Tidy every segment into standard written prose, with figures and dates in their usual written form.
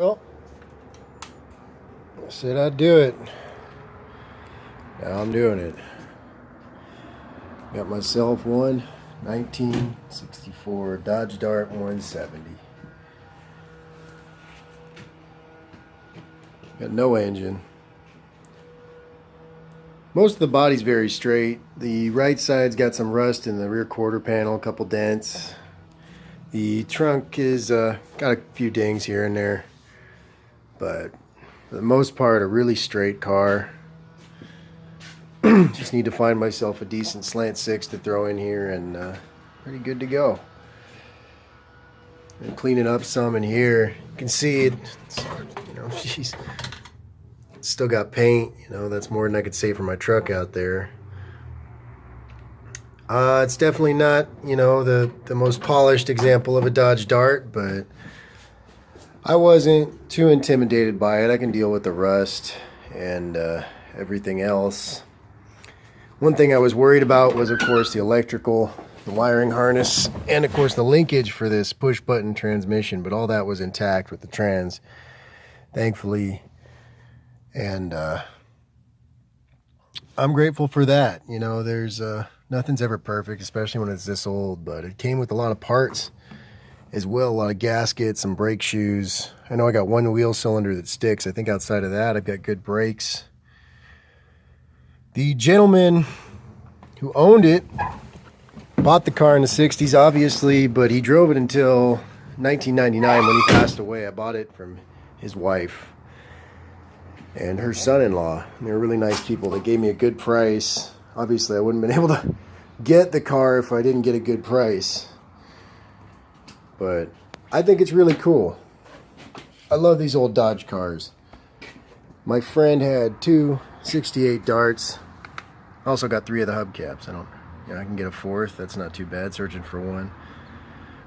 Well, I said I'd do it. Now I'm doing it. Got myself one 1964 Dodge Dart 170. Got no engine. Most of the body's very straight. The right side's got some rust in the rear quarter panel, a couple dents. The trunk is got a few dings here and there, but for the most part, a really straight car. Just need to find myself a decent slant six to throw in here, and pretty good to go. And cleaning up some in here. You can see it. She's still got paint. That's more than I could say for my truck out there. It's definitely not, the most polished example of a Dodge Dart, but I wasn't too intimidated by it. I can deal with the rust and everything else. One thing I was worried about was, of course, the electrical, the wiring harness, and, of course, the linkage for this push-button transmission, but all that was intact with the trans, thankfully, and I'm grateful for that. There's nothing's ever perfect, especially when it's this old, but it came with a lot of parts as well, a lot of gaskets, some brake shoes. I know I got one wheel cylinder that sticks. I think outside of that, I've got good brakes. The gentleman who owned it bought the car in the 60s, obviously, but he drove it until 1999 when he passed away. I bought it from his wife and her son-in-law. They were really nice people. They gave me a good price. Obviously, I wouldn't have been able to get the car if I didn't get a good price. But I think it's really cool. I love these old Dodge cars. My friend had two 68 Darts. I also got 3 of the hubcaps. I can get a 4th. That's not too bad, searching for one.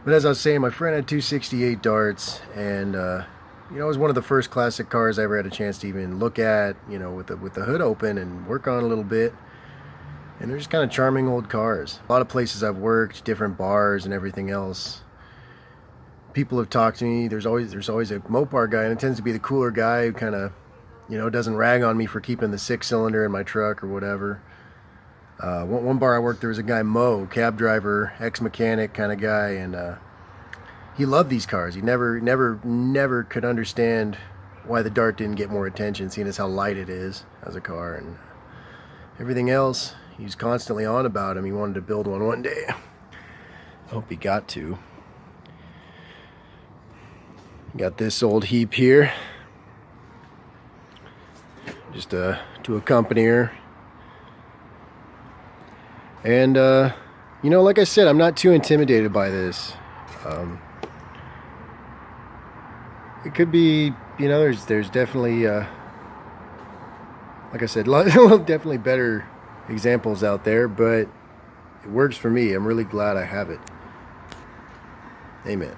But as I was saying, my friend had two 68 Darts, and it was one of the first classic cars I ever had a chance to even look at, with the hood open and work on a little bit. And they're just kind of charming old cars. A lot of places I've worked, different bars and everything else, people have talked to me. There's always a Mopar guy, and it tends to be the cooler guy who kind of, doesn't rag on me for keeping the 6-cylinder in my truck or whatever. One bar I worked, there was a guy, Mo, cab driver, ex-mechanic kind of guy, and he loved these cars. He never could understand why the Dart didn't get more attention, seeing as how light it is as a car and everything else. He was constantly on about him. He wanted to build one day. I hope he got to. Got this old heap here, just to accompany her. And like I said, I'm not too intimidated by this. It could be, there's definitely, like I said, definitely better examples out there, but it works for me. I'm really glad I have it. Amen.